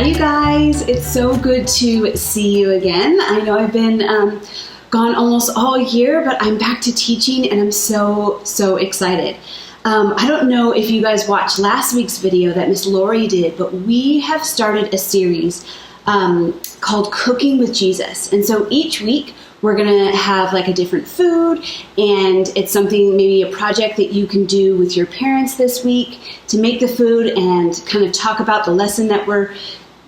you guys. It's so good to see you again. I know I've been gone almost all year, but I'm back to teaching and I'm so excited. I don't know if you guys watched last week's video that Miss Lori did, but we have started a series called Cooking with Jesus. And so each week we're going to have like a different food, and it's something, maybe a project that you can do with your parents this week to make the food and kind of talk about the lesson that we're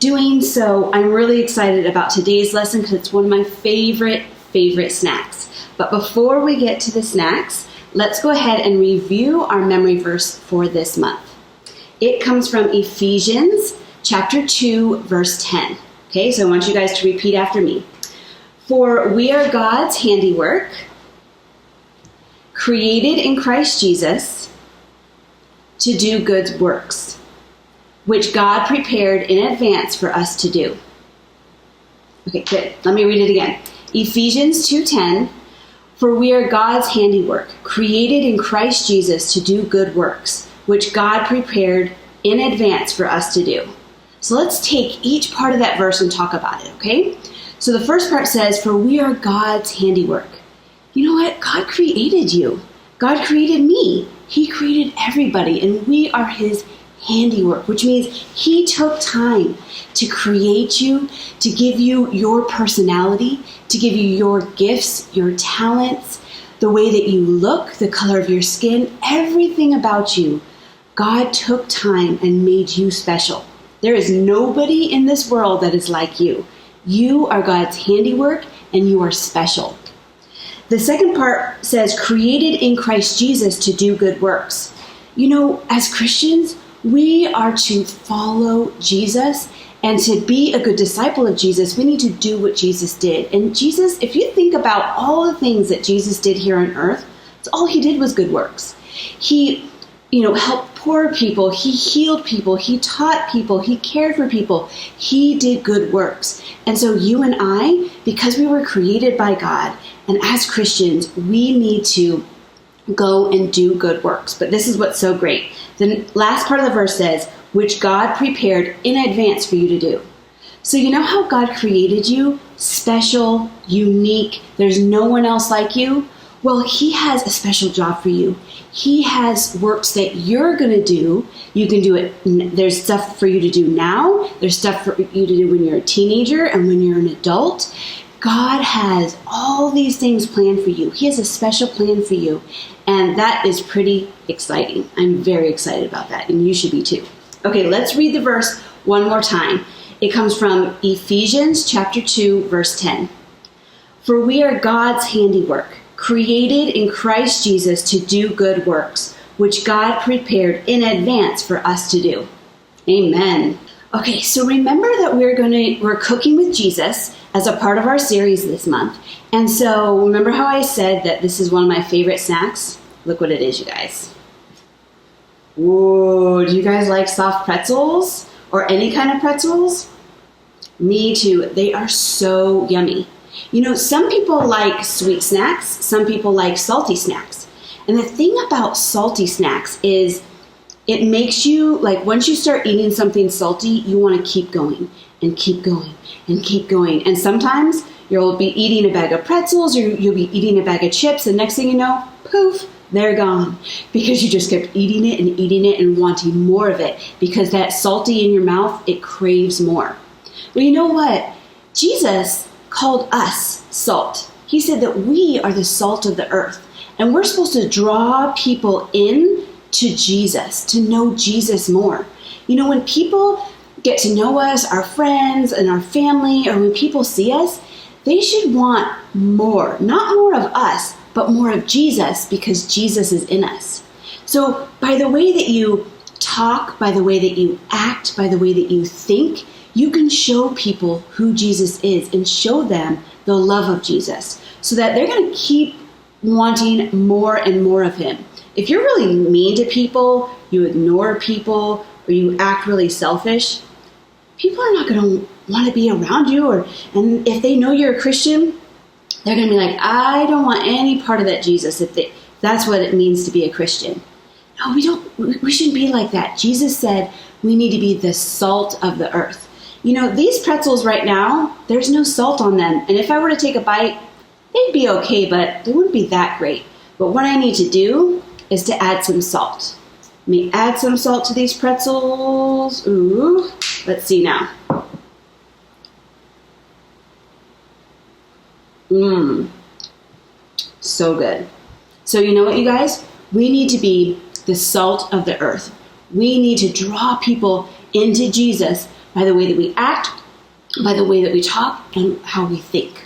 doing. So I'm really excited about today's lesson because it's one of my favorite snacks. But before we get to the snacks, let's go ahead and review our memory verse for this month. It comes from Ephesians chapter 2, verse 10. Okay, so I want you guys to repeat after me. For we are God's handiwork, created in Christ Jesus to do good works, which God prepared in advance for us to do. Okay, good. Let me read it again. Ephesians 2:10. For we are God's handiwork, created in Christ Jesus to do good works, which God prepared in advance for us to do. So let's take each part of that verse and talk about it, okay? So the first part says, for we are God's handiwork. You know what? God created you. God created me. He created everybody, and we are His handiwork, which means He took time to create you, to give you your personality, to give you your gifts, your talents, the way that you look, the color of your skin, everything about you. God took time and made you special. There is nobody in this world that is like you. You are God's handiwork, and you are special. The second part says, created in Christ Jesus to do good works. You know, as Christians, we are to follow Jesus, and to be a good disciple of Jesus, we need to do what Jesus did. And Jesus, if you think about all the things that Jesus did here on earth, all He did was good works. He helped poor people. He healed people. He taught people. He cared for people. He did good works. And so you and I, because we were created by God, and as Christians, we need to go and do good works. But this is what's so great. The last part of the verse says, which God prepared in advance for you to do. So you know how God created you? Special, unique. There's no one else like you. Well, He has a special job for you. He has works that you're going to do. You can do it. There's stuff for you to do now. There's stuff for you to do when you're a teenager and when you're an adult. God has all these things planned for you. He has a special plan for you. And that is pretty exciting. I'm very excited about that. And you should be too. Okay, let's read the verse one more time. It comes from Ephesians chapter 2, verse 10. For we are God's handiwork, created in Christ Jesus to do good works, which God prepared in advance for us to do. Amen. Okay, so remember that we're cooking with Jesus as a part of our series this month. And so remember how I said that this is one of my favorite snacks? Look what it is, you guys. Whoa, do you guys like soft pretzels or any kind of pretzels? Me too. They are so yummy. You know, some people like sweet snacks, some people like salty snacks. And the thing about salty snacks is it makes you, like, once you start eating something salty, you want to keep going and keep going and keep going. And sometimes you'll be eating a bag of pretzels or you'll be eating a bag of chips, and next thing you know, poof, they're gone. Because you just kept eating it and wanting more of it. Because that salty in your mouth, it craves more. Well, you know what? Jesus called us salt. He said that we are the salt of the earth, and we're supposed to draw people in to Jesus, to know Jesus more. You know, when people get to know us, our friends and our family, or when people see us, they should want more, not more of us, but more of Jesus, because Jesus is in us. So by the way that you talk, by the way that you act, by the way that you think, you can show people who Jesus is and show them the love of Jesus so that they're going to keep wanting more and more of Him. If you're really mean to people, you ignore people, or you act really selfish, people are not going to want to be around you. And if they know you're a Christian, they're going to be like, I don't want any part of that Jesus if that's what it means to be a Christian. No, we shouldn't be like that. Jesus said we need to be the salt of the earth. You know, these pretzels right now, there's no salt on them. And if I were to take a bite, they'd be okay, but they wouldn't be that great. But what I need to do is to add some salt. Let me add some salt to these pretzels. Ooh, let's see now. So good. So you know what, you guys? We need to be the salt of the earth. We need to draw people into Jesus by the way that we act, by the way that we talk, and how we think.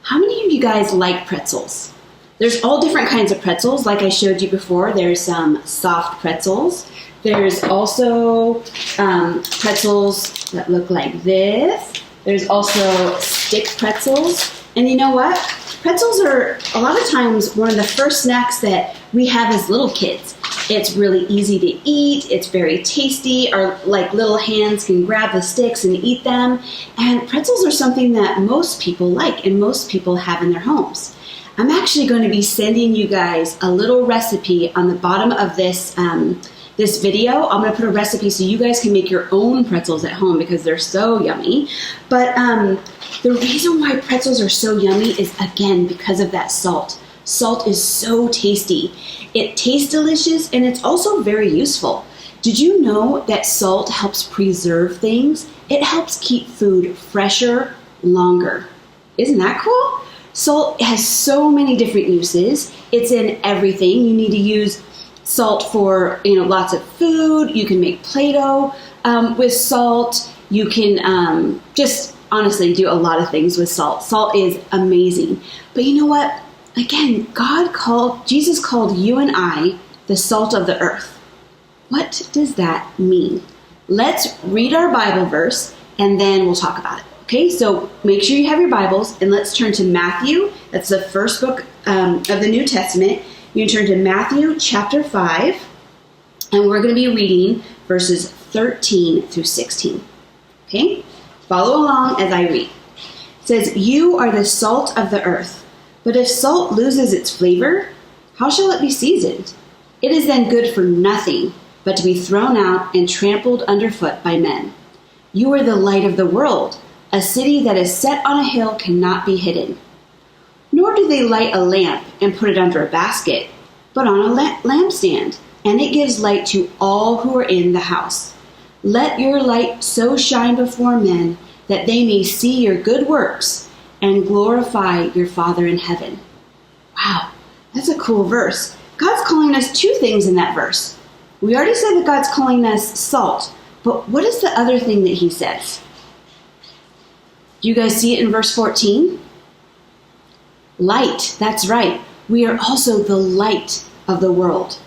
How many of you guys like pretzels? There's all different kinds of pretzels. Like I showed you before, there's some soft pretzels. There's also pretzels that look like this. There's also stick pretzels. And you know what? Pretzels are a lot of times one of the first snacks that we have as little kids. It's really easy to eat. It's very tasty. Our like little hands can grab the sticks and eat them. And pretzels are something that most people like and most people have in their homes. I'm actually going to be sending you guys a little recipe on the bottom of this this video. I'm going to put a recipe so you guys can make your own pretzels at home because they're so yummy. But the reason why pretzels are so yummy is, again, because of that salt. Salt is so tasty. It tastes delicious and it's also very useful. Did you know that salt helps preserve things? It helps keep food fresher longer. Isn't that cool? Salt has so many different uses. It's in everything. You need to use salt for, lots of food. You can make Play-Doh with salt. You can just honestly do a lot of things with salt. Salt is amazing. But you know what? Again, Jesus called you and I the salt of the earth. What does that mean? Let's read our Bible verse and then we'll talk about it. Okay, so make sure you have your Bibles and let's turn to Matthew. That's the first book of the New Testament. You can turn to Matthew chapter 5 and we're going to be reading verses 13 through 16. Okay, follow along as I read. It says, "You are the salt of the earth, but if salt loses its flavor, how shall it be seasoned? It is then good for nothing but to be thrown out and trampled underfoot by men. You are the light of the world. A city that is set on a hill cannot be hidden. Nor do they light a lamp and put it under a basket, but on a lampstand, and it gives light to all who are in the house. Let your light so shine before men that they may see your good works and glorify your Father in heaven." Wow, that's a cool verse. God's calling us two things in that verse. We already said that God's calling us salt, but what is the other thing that he says? Do you guys see it in verse 14? Light, that's right. We are also the light of the world.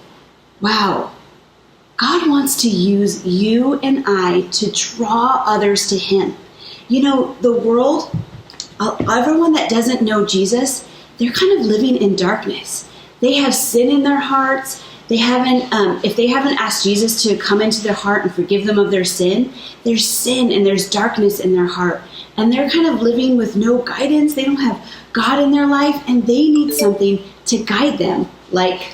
Wow. God wants to use you and I to draw others to him. The world, everyone that doesn't know Jesus, they're kind of living in darkness. They have sin in their hearts. They haven't, if they haven't asked Jesus to come into their heart and forgive them of their sin, there's sin and there's darkness in their heart. And they're kind of living with no guidance. They don't have God in their life, and they need something to guide them, like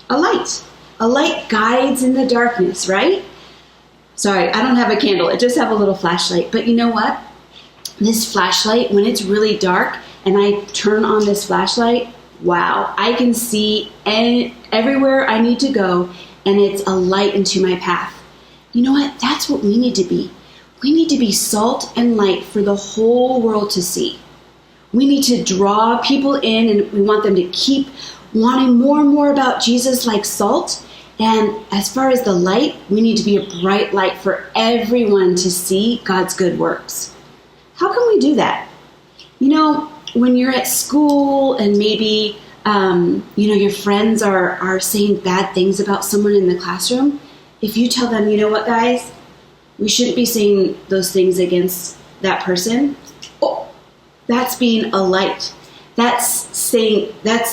a light. A light guides in the darkness, right? Sorry, I don't have a candle. I just have a little flashlight. But you know what? This flashlight, when it's really dark and I turn on this flashlight, wow, I can see everywhere I need to go, and it's a light into my path. You know what? That's what we need to be. We need to be salt and light for the whole world to see. We need to draw people in, and we want them to keep wanting more and more about Jesus like salt. And as far as the light, we need to be a bright light for everyone to see God's good works. How can we do that? When you're at school and maybe, your friends are saying bad things about someone in the classroom, if you tell them, you know what, guys, we shouldn't be saying those things against that person. Oh, that's being a light. That's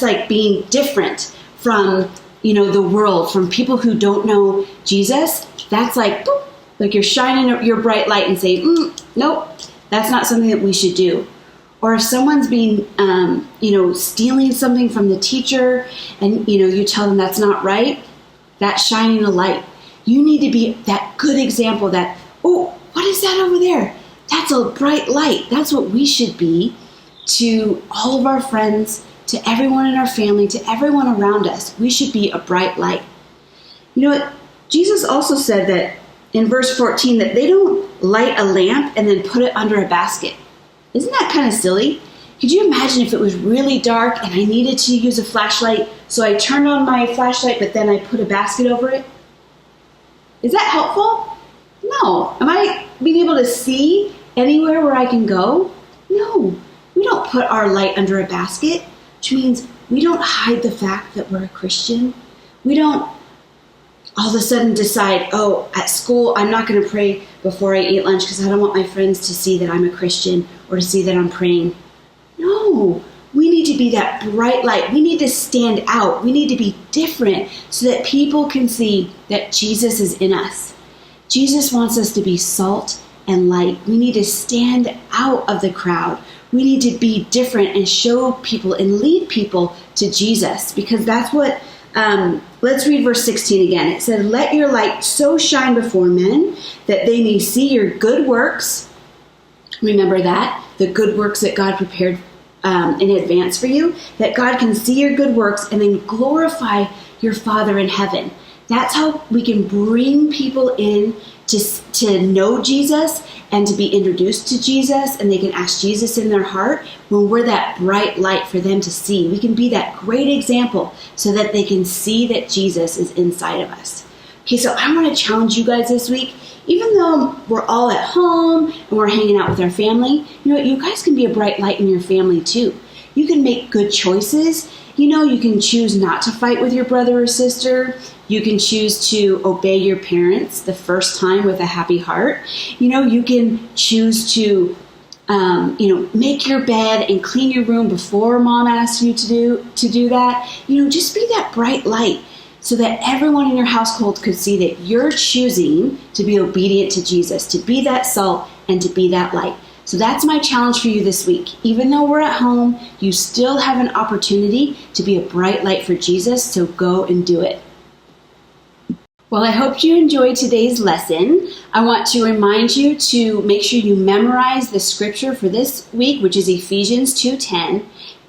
like being different from, the world, from people who don't know Jesus. That's like, boop, like you're shining your bright light and saying, nope, that's not something that we should do. Or if someone's being, stealing something from the teacher and, you tell them that's not right, that's shining a light. You need to be that good example that, what is that over there? That's a bright light. That's what we should be to all of our friends, to everyone in our family, to everyone around us. We should be a bright light. You know what? Jesus also said that in verse 14 that they don't light a lamp and then put it under a basket. Isn't that kind of silly? Could you imagine if it was really dark and I needed to use a flashlight, so I turned on my flashlight, but then I put a basket over it? Is that helpful? No. Am I being able to see anywhere where I can go? No. We don't put our light under a basket, which means we don't hide the fact that we're a Christian. We don't all of a sudden decide, oh, at school, I'm not going to pray before I eat lunch because I don't want my friends to see that I'm a Christian or to see that I'm praying. No, we need to be that bright light. We need to stand out. We need to be different so that people can see that Jesus is in us. Jesus wants us to be salt and light. We need to stand out of the crowd. We need to be different and show people and lead people to Jesus, because that's what, let's read verse 16 again. It said, let your light so shine before men that they may see your good works. Remember that, the good works that God prepared in advance for you, that God can see your good works and then glorify your Father in heaven. That's how we can bring people in to know Jesus and to be introduced to Jesus, and they can ask Jesus in their heart when we're that bright light for them to see. We can be that great example so that they can see that Jesus is inside of us. Okay, so I want to challenge you guys this week. Even though we're all at home and we're hanging out with our family, you know, you guys can be a bright light in your family too. You can make good choices. You know, you can choose not to fight with your brother or sister. You can choose to obey your parents the first time with a happy heart. You know, you can choose to, make your bed and clean your room before mom asks you to do that. You know, just be that bright light so that everyone in your household could see that you're choosing to be obedient to Jesus, to be that salt and to be that light. So that's my challenge for you this week. Even though we're at home, you still have an opportunity to be a bright light for Jesus, so go and do it. Well, I hope you enjoyed today's lesson. I want to remind you to make sure you memorize the scripture for this week, which is Ephesians 2:10.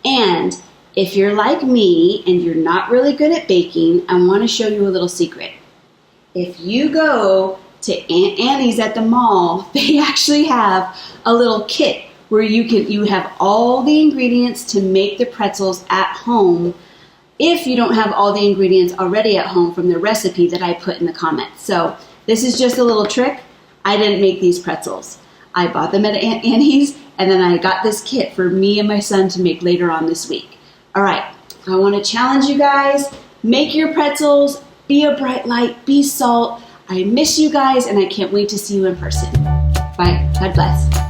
And if you're like me and you're not really good at baking, I want to show you a little secret. If you go to Aunt Annie's at the mall, they actually have a little kit where you have all the ingredients to make the pretzels at home if you don't have all the ingredients already at home from the recipe that I put in the comments. So this is just a little trick. I didn't make these pretzels. I bought them at Aunt Annie's, and then I got this kit for me and my son to make later on this week. All right, I want to challenge you guys. Make your pretzels, be a bright light, be salt. I miss you guys, and I can't wait to see you in person. Bye. God bless.